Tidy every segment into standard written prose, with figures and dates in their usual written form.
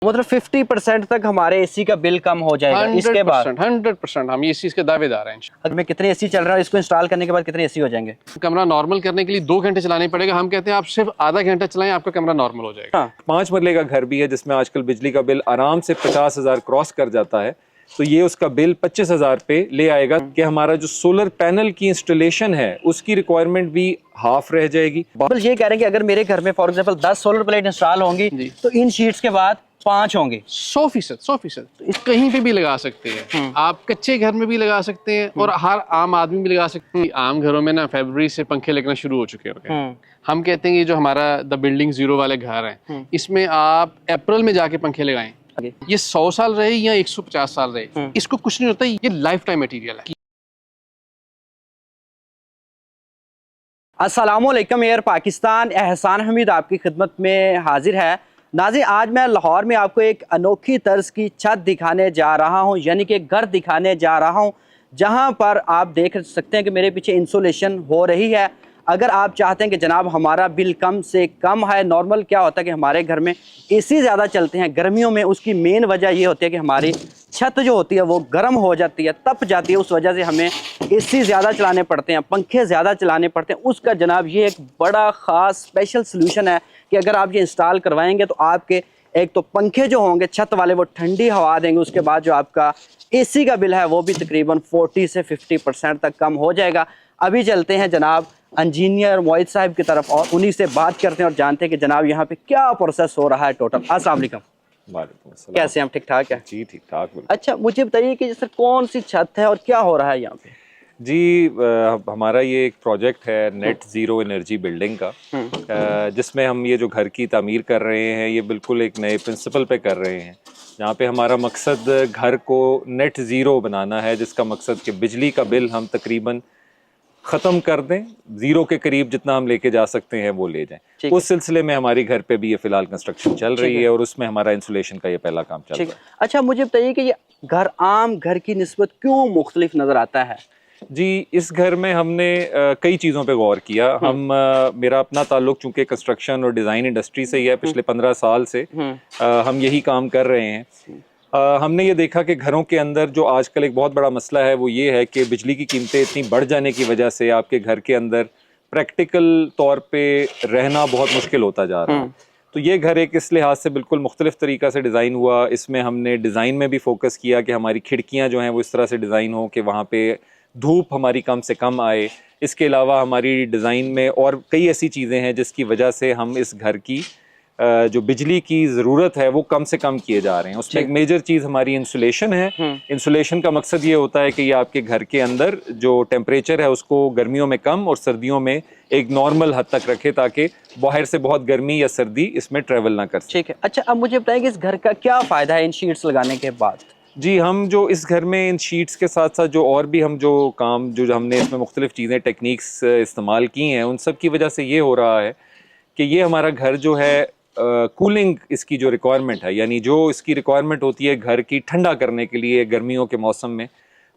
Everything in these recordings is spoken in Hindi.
मतलब 50% तक हमारे एसी का बिल कम हो जाएगा इसके बाद? 100% हम ये चीज़ के दावेदार हैं। अगर में कितने एसी चल रहा है, इसको इंस्टॉल करने के बाद कितने एसी हो जाएंगे? कमरा नॉर्मल करने के लिए 2 घंटे चलाने पड़ेगा। हम कहते हैं आप सिर्फ आधा घंटा चलाएं, आपका कमरा नॉर्मल हो जाएगा। 5 मरले का घर भी है जिसमें आजकल बिजली का बिल आराम से 50,000 क्रॉस कर जाता है, तो ये उसका बिल 25,000 पे ले आएगा कि हमारा जो सोलर पैनल की इंस्टॉलेशन है उसकी रिक्वायरमेंट भी हाफ रह जाएगी। ये कह रहे हैं कि अगर मेरे घर में for example 10 solar plate install होंगी तो इन शीट्स के बाद 5 होंगे। 100% कहीं पे भी लगा सकते हैं आप, कच्चे घर में भी लगा सकते हैं और हर आम आदमी भी लगा सकते हैं। आम घरों में ना फरवरी से पंखे लगना शुरू हो चुके हैं। हम कहते हैं कि जो हमारा द बिल्डिंग जीरो वाले घर हैं, इसमें आप अप्रैल में जाके पंखे लगाएं। ये 100 साल रहे या 150 साल रहे, इसको कुछ नहीं होता, ये लाइफ टाइम मटीरियल है। अस्सलामुअलैकुम एयर पाकिस्तान, एहसान हमीद आपकी खिदमत में हाजिर है। नाज़रीन, आज मैं लाहौर में आपको एक अनोखी तर्ज की छत दिखाने जा रहा हूं, यानी कि घर दिखाने जा रहा हूं, जहां पर आप देख सकते हैं कि मेरे पीछे इंसुलेशन हो रही है। अगर आप चाहते हैं कि जनाब हमारा बिल कम से कम है, नॉर्मल क्या होता है कि हमारे घर में एसी ज़्यादा चलते हैं गर्मियों में, उसकी मेन वजह ये होती है कि हमारी छत जो होती है वो गर्म हो जाती है, तप जाती है, उस वजह से हमें एसी ज़्यादा चलाने पड़ते हैं, पंखे ज़्यादा चलाने पड़ते हैं। उसका जनाब ये एक बड़ा ख़ास स्पेशल सोल्यूशन है कि अगर आप ये इंस्टॉल करवाएंगे तो आपके एक तो पंखे जो होंगे छत वाले वो ठंडी हवा देंगे, उसके बाद जो आपका एसी का बिल है वो भी तकरीबन 40 से 50% तक कम हो जाएगा। अभी चलते हैं जनाब इंजीनियर मोहित साहब की तरफ और उन्हीं से बात करते हैं और जानते हैं कि जनाब यहाँ पे क्या प्रोसेस हो रहा है टोटल। अस्सलाम वालेकुम। कैसे हैं हम? ठीक ठाक है जी, ठीक ठाक। अच्छा, मुझे बताइए कि जैसे कौन सी छत है और क्या हो रहा है यहाँ पे? जी, हमारा ये एक प्रोजेक्ट है नेट ज़ीरो एनर्जी बिल्डिंग का, जिसमें हम ये जो घर की तामीर कर रहे हैं ये बिल्कुल एक नए प्रिंसिपल पे कर रहे हैं, जहाँ पे हमारा मकसद घर को नेट ज़ीरो बनाना है, जिसका मकसद कि बिजली का बिल हम तकरीबन ख़त्म कर दें, ज़ीरो के करीब जितना हम लेके जा सकते हैं वो ले जाएं। उस सिलसिले में हमारी घर पे भी ये फ़िलहाल कंस्ट्रक्शन चल रही है और उसमें हमारा इंसुलेशन का ये पहला काम चल रहा है। अच्छा, मुझे बताइए कि ये घर आम घर की निस्बत क्यों मुख्तलिफ नज़र आता है? जी, इस घर में हमने कई चीज़ों पे गौर किया। मेरा अपना ताल्लुक चूँकि कंस्ट्रक्शन और डिज़ाइन इंडस्ट्री से ही है, पिछले 15 साल से हम यही काम कर रहे हैं। हमने ये देखा कि घरों के अंदर जो आजकल एक बहुत बड़ा मसला है वो ये है कि बिजली की कीमतें इतनी बढ़ जाने की वजह से आपके घर के अंदर प्रैक्टिकल तौर पे रहना बहुत मुश्किल होता जा रहा है। तो ये घर एक इस लिहाज से बिल्कुल मुख्तलिफ तरीक़ा से डिज़ाइन हुआ। इसमें हमने डिज़ाइन में भी फोकस किया कि हमारी खिड़कियाँ जो हैं वो इस तरह से डिज़ाइन हो कि वहाँ पे धूप हमारी कम से कम आए। इसके अलावा हमारी डिज़ाइन में और कई ऐसी चीज़ें हैं जिसकी वजह से हम इस घर की जो बिजली की ज़रूरत है वो कम से कम किए जा रहे हैं। उसमें एक मेजर चीज़ हमारी इंसुलेशन है। इंसुलेशन का मकसद ये होता है कि ये आपके घर के अंदर जो टेम्परेचर है उसको गर्मियों में कम और सर्दियों में एक नॉर्मल हद तक रखे, ताकि बाहर से बहुत गर्मी या सर्दी इसमें ट्रेवल ना कर सके। ठीक है। अच्छा, अब मुझे बताइए कि इस घर का क्या फ़ायदा है इन शीट्स लगाने के बाद? जी, हम जो इस घर में इन शीट्स के साथ साथ जो और भी हम जो काम जो हमने इसमें मुख्तलिफ चीज़ें टेक्निक्स इस्तेमाल की हैं, उन सब की वजह से ये हो रहा है कि ये हमारा घर जो है कूलिंग इसकी जो रिक्वायरमेंट है, यानी जो इसकी रिक्वायरमेंट होती है घर की ठंडा करने के लिए गर्मियों के मौसम में,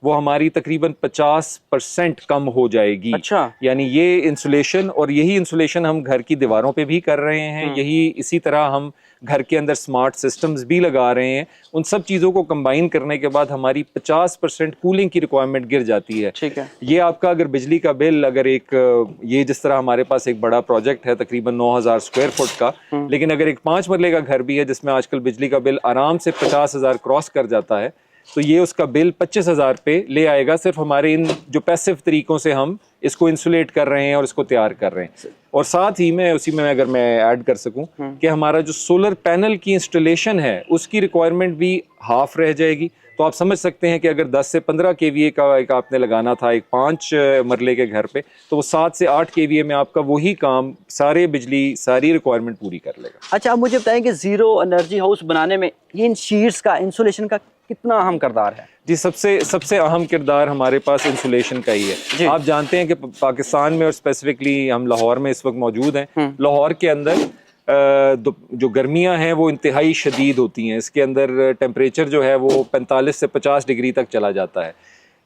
वो हमारी तकरीबन 50% कम हो जाएगी। अच्छा। यानी ये इंसुलेशन, और यही इंसुलेशन हम घर की दीवारों पे भी कर रहे हैं, यही इसी तरह हम घर के अंदर स्मार्ट सिस्टम्स भी लगा रहे हैं। उन सब चीज़ों को कंबाइन करने के बाद हमारी 50% कूलिंग की रिक्वायरमेंट गिर जाती है। ठीक है। ये आपका अगर बिजली का बिल अगर ये जिस तरह हमारे पास एक बड़ा प्रोजेक्ट है तकरीबन 9,000 स्क्वायर फुट का, लेकिन अगर एक 5 मरले का घर भी है जिसमें आजकल बिजली का बिल आराम से 50,000 क्रॉस कर जाता है, तो ये उसका बिल 25,000 पे ले आएगा, सिर्फ हमारे इन जो पैसिव तरीकों से हम इसको इंसुलेट कर रहे हैं और इसको तैयार कर रहे हैं। और साथ ही में उसी में अगर मैं ऐड कर सकूं कि हमारा जो सोलर पैनल की इंस्टॉलेशन है उसकी रिक्वायरमेंट भी हाफ रह जाएगी। तो आप समझ सकते हैं कि अगर 10 से 15 केवीए का एक आपने लगाना था एक 5 मरले के घर पे, तो वो 7 से 8 केवीए में आपका वही काम सारी रिक्वायरमेंट पूरी कर लेगा। अच्छा, आप मुझे बताएं कि ज़ीरो एनर्जी हाउस बनाने में इन शीट्स का, इंसुलेशन का कितना अहम किरदार है? जी, सबसे अहम किरदार हमारे पास इंसुलेशन का ही है। आप जानते हैं कि पाकिस्तान में और स्पेसिफिकली हम लाहौर में इस वक्त मौजूद हैं। लाहौर के अंदर जो गर्मियां हैं वो इंतहाई शदीद होती हैं। इसके अंदर टेम्परेचर जो है वो 45 से 50 डिग्री तक चला जाता है।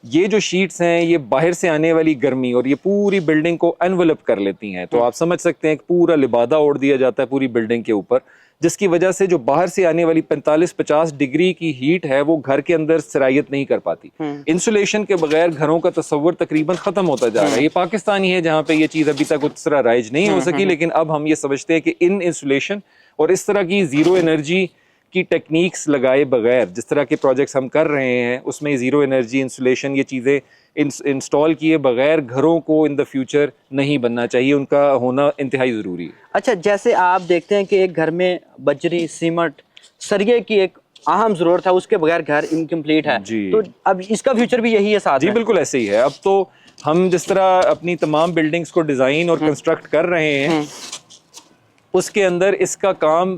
ये जो शीट्स हैं ये बाहर से आने वाली गर्मी और ये पूरी बिल्डिंग को एनवलप कर लेती हैं। तो आप समझ सकते हैं कि पूरा लिबादा ओढ़ दिया जाता है पूरी बिल्डिंग के ऊपर, जिसकी वजह से जो बाहर से आने वाली 45-50 डिग्री की हीट है वो घर के अंदर सिरायत नहीं कर पाती। इंसुलेशन के बगैर घरों का तस्वर तकरीबन खत्म होता जा रहा है। ये पाकिस्तान ही है जहाँ पे ये चीज़ अभी तक उस तरह राइज नहीं हो सकी, लेकिन अब हम ये समझते हैं कि इन इंसुलेशन और इस तरह की ज़ीरो एनर्जी की टेक्निक्स लगाए बगैर जिस तरह के प्रोजेक्ट्स हम कर रहे हैं उसमें ज़ीरो एनर्जी इंसुलेशन ये चीज़ें इंस्टॉल किए बगैर घरों को इन द फ्यूचर नहीं बनना चाहिए, उनका होना इंतहाई ज़रूरी है। अच्छा, जैसे आप देखते हैं कि एक घर में बजरी, सीमेंट, सरिये की एक अहम ज़रूरत है, उसके बगैर घर इनकम्प्लीट है जी। तो अब इसका फ्यूचर भी यही है साथ जी में? बिल्कुल ऐसे ही है। अब तो हम जिस तरह अपनी तमाम बिल्डिंग्स को डिज़ाइन और कंस्ट्रक्ट कर रहे हैं उसके अंदर इसका काम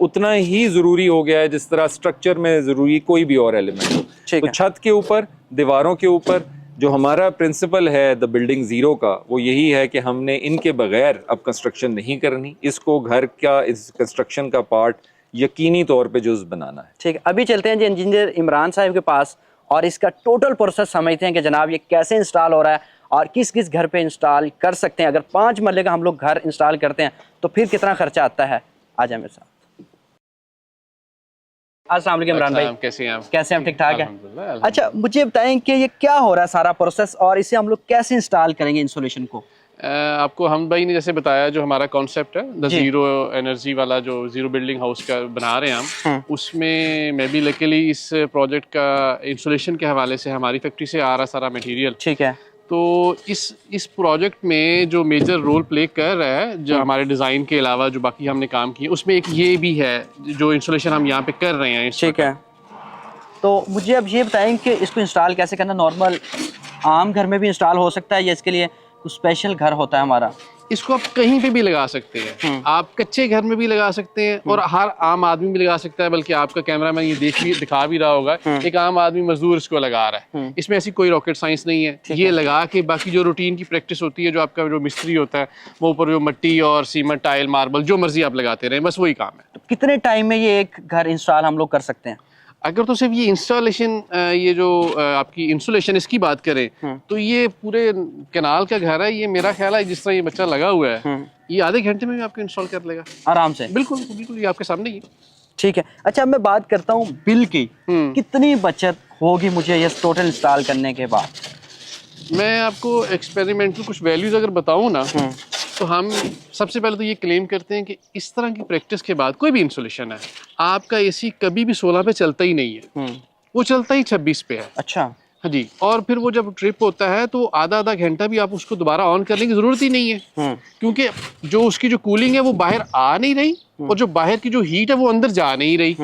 उतना ही ज़रूरी हो गया है जिस तरह स्ट्रक्चर में ज़रूरी कोई भी और एलिमेंट हो। तो छत के ऊपर, दीवारों के ऊपर जो हमारा प्रिंसिपल है द बिल्डिंग ज़ीरो का, वो यही है कि हमने इनके बगैर अब कंस्ट्रक्शन नहीं करनी, इसको घर का इस कंस्ट्रक्शन का पार्ट यकीनी तौर पे जुज़ बनाना है। ठीक है, अभी चलते हैं जी इंजीनियर इमरान साहब के पास और इसका टोटल प्रोसेस समझते हैं कि जनाब ये कैसे इंस्टॉल हो रहा है और किस किस घर पे इंस्टॉल कर सकते हैं। अगर 5 मरले का हम लोग घर इंस्टॉल करते हैं तो फिर कितना खर्चा आता है। आ जाए मेरे साथ। अस्सलाम वालेकुम इमरान भाई, कैसे हैं आप? कैसे हैं? ठीक ठाक है। अल्हम्दुलिल्लाह। अच्छा, मुझे बताएं कि ये क्या हो रहा है सारा प्रोसेस और इसे हम लोग कैसे इंस्टॉल करेंगे इंसुलेशन को? आपको हम भाई ने जैसे बताया जो हमारा कॉन्सेप्ट है द ज़ीरो एनर्जी वाला, जो ज़ीरो बिल्डिंग हाउस का बना रहे हैं हम, उसमें मैं भी लकीली इस प्रोजेक्ट का इंसुलेशन के हवाले से हमारी फैक्ट्री से आ रहा सारा मटेरियल। ठीक है। तो इस प्रोजेक्ट में जो मेजर रोल प्ले कर रहा है, जो हमारे डिज़ाइन के अलावा जो बाकी हमने काम किए, उसमें एक ये भी है जो इंसुलेशन हम यहाँ पे कर रहे हैं। ठीक है, तो मुझे अब ये बताएं कि इसको इंस्टॉल कैसे करना। नॉर्मल आम घर में भी इंस्टॉल हो सकता है या इसके लिए कुछ स्पेशल घर होता है हमारा? इसको आप कहीं पे भी लगा सकते हैं। आप कच्चे घर में भी लगा सकते हैं और हर आम आदमी भी लगा सकता है, बल्कि आपका कैमरामैन ये दिखा भी रहा होगा, एक आम आदमी मजदूर इसको लगा रहा है। इसमें ऐसी कोई रॉकेट साइंस नहीं है। ये लगा के बाकी जो रूटीन की प्रैक्टिस होती है, जो आपका जो मिस्त्री होता है वो ऊपर जो मिट्टी और सीमेंट, टाइल, मार्बल जो मर्जी आप लगाते रहें, बस वही काम है। तो कितने टाइम में ये एक घर इंस्टॉल हम लोग कर सकते हैं? अगर तो सिर्फ ये इंस्टॉलेशन, ये जो आपकी इंसुलेशन इसकी बात करें तो ये पूरे कनाल का घर है। ये मेरा ख्याल है जिस तरह ये बच्चा लगा हुआ है ये आधे घंटे में भी आपको इंस्टॉल कर लेगा आराम से। बिल्कुल बिल्कुल, ये आपके सामने ही। ठीक है। अच्छा, मैं बात करता हूँ बिल की, कितनी बचत होगी मुझे ये टोटल इंस्टॉल करने के बाद? मैं आपको एक्सपेरिमेंटल कुछ वैल्यूज अगर बताऊँ ना, तो हम सबसे पहले तो ये क्लेम करते हैं कि इस तरह की प्रैक्टिस के बाद कोई भी इंसुलेशन है, आपका एसी कभी भी 16 पे चलता ही नहीं है, वो चलता ही 26 पे है। अच्छा। हाँ जी, और फिर वो जब ट्रिप होता है तो आधा घंटा भी आप उसको दोबारा ऑन करने की जरूरत ही नहीं है, क्योंकि जो उसकी जो कूलिंग है वो बाहर आ नहीं रही और जो बाहर की जो हीट है वो अंदर जा नहीं रही।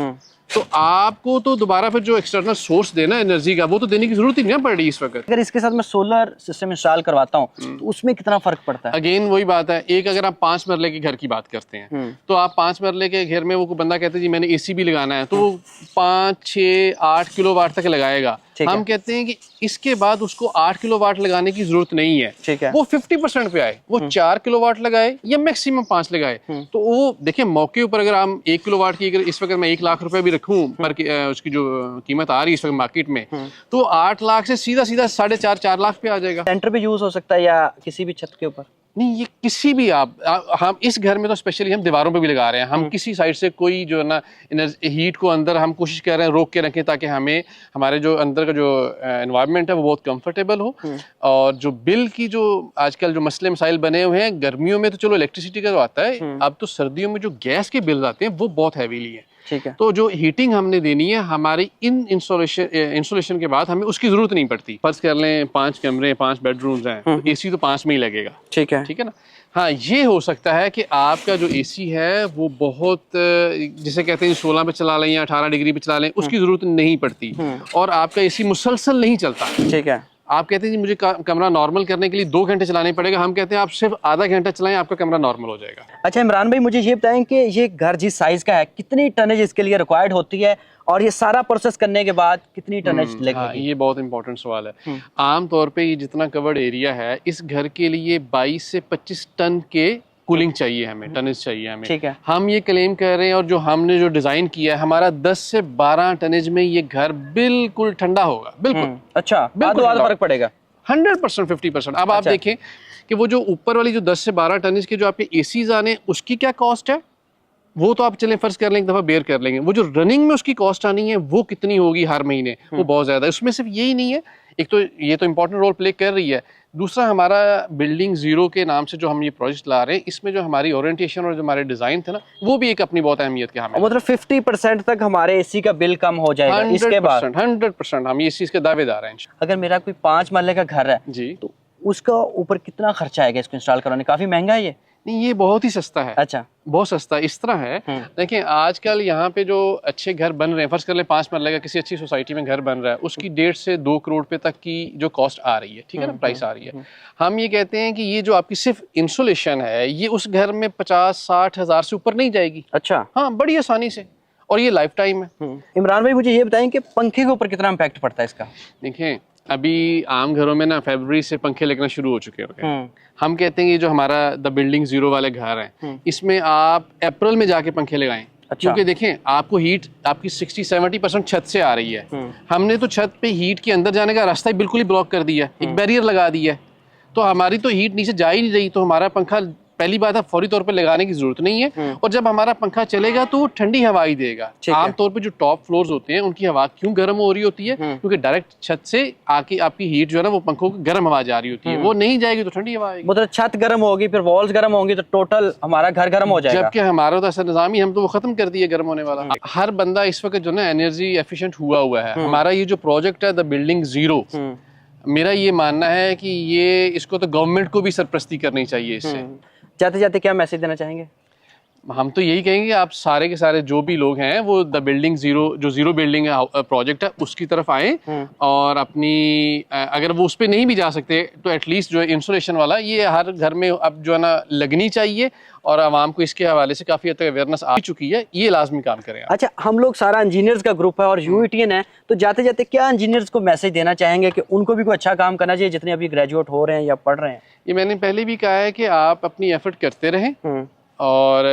तो आपको तो दोबारा फिर जो एक्सटर्नल सोर्स देना एनर्जी का, वो तो देने की जरूरत ही नहीं पड़ रही इस वक्त। अगर इसके साथ मैं सोलर सिस्टम इंस्टॉल करवाता हूँ तो उसमें कितना फर्क पड़ता है? अगेन वही बात है, एक अगर आप 5 मरले के घर की बात करते हैं तो आप 5 मरले के घर में वो बंदा कहते हैं जी मैंने एसी भी लगाना है, तो वो 5, 6, 8 किलोवाट तक लगाएगा। हम कहते हैं कि इसके बाद उसको 8 किलोवाट लगाने की जरूरत नहीं है। ठीक है। वो 50% पे आए, वो 4 किलोवाट लगाए या मैक्सिमम 5 लगाए। तो वो देखिए मौके ऊपर अगर हम 1 किलोवाट की, अगर इस वक्त मैं 1 लाख रुपए भी रखूं पर उसकी जो कीमत आ रही है इस वक्त मार्केट में, तो 8 लाख से सीधा 4.5 लाख पे आ जाएगा। सेंटर पे यूज हो सकता है या किसी भी छत के ऊपर? नहीं, ये किसी भी हम इस घर में तो स्पेशली हम दीवारों पे भी लगा रहे हैं। हम किसी साइड से कोई जो है ना हीट को अंदर हम कोशिश कर रहे हैं रोक के रखें, ताकि हमें हमारे जो अंदर का जो एनवायरनमेंट है वो बहुत कंफर्टेबल हो। और जो बिल की जो आजकल जो मसले मसाइल बने हुए हैं, गर्मियों में तो चलो इलेक्ट्रिसिटी का तो आता है, अब तो सर्दियों में जो गैस के बिल आते हैं वो बहुत हैवीली है। ठीक है। तो जो हीटिंग हमने देनी है हमारी इन इंसुलेशन के बाद, हमें उसकी जरूरत नहीं पड़ती। फर्ज कर लें 5 कमरे, 5 बेडरूम्स हैं, तो एसी तो 5 में ही लगेगा। ठीक है। ठीक है ना। हाँ, ये हो सकता है कि आपका जो एसी है वो बहुत, जिसे कहते हैं 16 पे चला लें या 18 डिग्री पे चला लें, उसकी जरूरत नहीं पड़ती और आपका एसी मुसलसल नहीं चलता। ठीक है। आप कहते हैं जी मुझे कमरा नॉर्मल करने के लिए 2 घंटे चलाने पड़ेगा, हम कहते हैं आप सिर्फ आधा घंटा चलाएं, आपका कमरा नॉर्मल हो जाएगा। अच्छा इमरान भाई, मुझे ये बताएं कि ये घर जिस साइज का है कितनी टनेज इसके लिए रिक्वायर्ड होती है और ये सारा प्रोसेस करने के बाद कितनी टनेज लगेगी? हाँ, ये बहुत इंपॉर्टेंट सवाल है। आमतौर पे ये जितना कवर्ड एरिया है, इस घर के लिए 22 से 25 टन के कूलिंग चाहिए हमें, टनेज चाहिए हमें। ठीक है। हम ये क्लेम कर रहे हैं और जो हमने जो डिजाइन किया है, हमारा 10 से 12 टनेज में ये घर बिल्कुल ठंडा होगा। बिल्कुल। अच्छा, बिल्कुल फर्क पड़ेगा 100%, 50%। अब आप देखें कि वो जो ऊपर वाली जो 10 से 12 टन के जो आपके एसीज आने, उसकी क्या कॉस्ट है, वो तो आप चलें फर्ज कर लें एक दफ़ा बेयर कर लेंगे, वो जो रनिंग में उसकी कॉस्ट आनी है वो कितनी होगी हर महीने, वो बहुत ज़्यादा है। उसमें सिर्फ यही नहीं है, एक तो ये तो इंपॉर्टेंट रोल प्ले कर रही है, दूसरा हमारा बिल्डिंग ज़ीरो के नाम से जो हम ये प्रोजेक्ट ला रहे हैं, इसमें जो हमारी ओरिएंटेशन और जो हमारे डिज़ाइन थे ना, वो भी एक अपनी बहुत अहमियत के हमें, मतलब 50% तक हमारे एसी का बिल कम हो जाएगा इसके बाद। 100% हम इस चीज़ के दावेदार हैं। अगर मेरा कोई 5 महले का घर है जी, तो उसका ऊपर कितना खर्चा आएगा इसको इंस्टॉल कराने? काफी महंगा है ये? नहीं, ये बहुत ही सस्ता है। अच्छा, बहुत सस्ता इस तरह है, देखिए आजकल यहाँ पे जो अच्छे घर बन रहे हैं, फर्ज कर ले 5 मरले का किसी अच्छी सोसाइटी में घर बन रहा है, उसकी 1.5 से 2 करोड़ पे तक की जो कॉस्ट आ रही है, ठीक है ना, प्राइस आ रही है। हम ये कहते हैं कि ये जो आपकी सिर्फ इंसुलेशन है, ये उस घर में 50-60 हज़ार से ऊपर नहीं जाएगी। अच्छा, हाँ, बड़ी आसानी से, और ये लाइफ टाइम है। इमरान भाई मुझे ये बताएं कि पंखे के ऊपर कितना इम्पैक्ट पड़ता है इसका? देखिए अभी आम घरों में ना फरवरी से पंखे लगना शुरू हो चुके हैं। हम कहते हैं कि जो हमारा द बिल्डिंग ज़ीरो वाले घर हैं, इसमें आप अप्रैल में जाके पंखे लगाएं। अच्छा। क्योंकि देखें आपको हीट आपकी 60-70% छत से आ रही है। हमने तो छत पे हीट के अंदर जाने का रास्ता ही बिल्कुल ही ब्लॉक कर दिया, एक बैरियर लगा दिया है, तो हमारी तो हीट नीचे जा ही नहीं रही। तो हमारा पंखा पहली बात है फौरी तौर पे लगाने की जरूरत नहीं है, और जब हमारा पंखा चलेगा तो वो ठंडी हवा ही देगा। आमतौर पे जो टॉप फ्लोर्स होते हैं उनकी हवा क्यों गर्म हो रही होती है? क्योंकि डायरेक्ट छत से आके आपकी हीट जो है ना वो पंखों को गर्म हवा जा रही होती है, वो नहीं जाएगी तो ठंडी हवा आएगी। मतलब छत गर्म होगी, फिर वॉल्स गर्म होंगी, तो टोटल हमारा घर गर्म हो जाएगा। जबकि हमारा तो ऐसा निजाम ही हम तो वो खत्म कर दिए गर्म होने वाला। हर बंदा इस वक्त जो ना एनर्जी एफिशिएंट हुआ है। हमारा ये जो प्रोजेक्ट है द बिल्डिंग ज़ीरो, मेरा ये मानना है कि ये इसको तो गवर्नमेंट को भी सरपरस्ती करनी चाहिए। इससे जाते जाते क्या मैसेज देना चाहेंगे? हम तो यही कहेंगे आप सारे के सारे जो भी लोग हैं वो द बिल्डिंग ज़ीरो जो ज़ीरो बिल्डिंग प्रोजेक्ट है उसकी तरफ आए, और अपनी अगर वो उस पर नहीं भी जा सकते तो एटलीस्ट जो है इंसुलेशन वाला ये हर घर में अब जो है ना लगनी चाहिए, और आवाम को इसके हवाले से काफ़ी हद तक अवेयरनेस आ चुकी है, ये लाजमी काम करें आप। अच्छा, हम लोग सारा इंजीनियर्स का ग्रुप है और यूईटीएन है, तो जाते जाते क्या इंजीनियर्स को मैसेज देना चाहेंगे कि उनको भी कोई अच्छा काम करना चाहिए जितने अभी ग्रेजुएट हो रहे हैं या पढ़ रहे हैं? ये मैंने पहले भी कहा है कि आप अपनी एफर्ट करते रहें और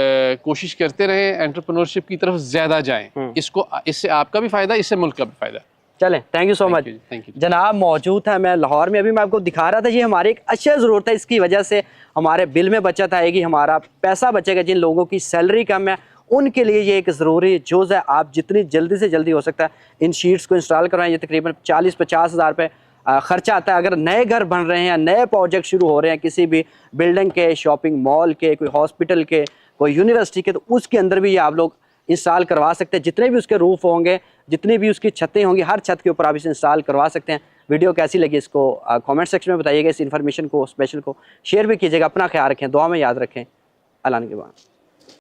कोशिश करते रहें, एंटरप्रेन्योरशिप की तरफ ज्यादा जाएं। इससे आपका भी फायदा, इससे मुल्क का भी फायदा। चलें, thank you so much. Thank you जनाब मौजूद है, मैं लाहौर में, अभी मैं आपको दिखा रहा था, ये हमारी एक अच्छा ज़रूरत है, इसकी वजह से हमारे बिल में बचत आएगी, हमारा पैसा बचेगा। जिन लोगों की सैलरी कम है उनके लिए ये एक ज़रूरी जोज़ है। आप जितनी जल्दी से जल्दी हो सकता है इन शीट्स को इंस्टॉल करवाएं। ये तकरीबन 40-50 हज़ार रुपये खर्चा आता है। अगर नए घर बन रहे हैं या नए प्रोजेक्ट शुरू हो रहे हैं किसी भी बिल्डिंग के, शॉपिंग मॉल के, कोई हॉस्पिटल के, कोई यूनिवर्सिटी के, तो उसके अंदर भी ये आप लोग इंस्टॉल करवा सकते हैं। जितने भी उसके रूफ होंगे, जितनी भी उसकी छतें होंगी, हर छत के ऊपर आप इसे इंस्टॉल करवा सकते हैं। वीडियो कैसी लगी इसको कमेंट सेक्शन में बताइएगा। इस इन्फॉर्मेशन को स्पेशल को शेयर भी कीजिएगा। अपना ख्याल रखें, दुआ में याद रखें। अल्लाह के बाद।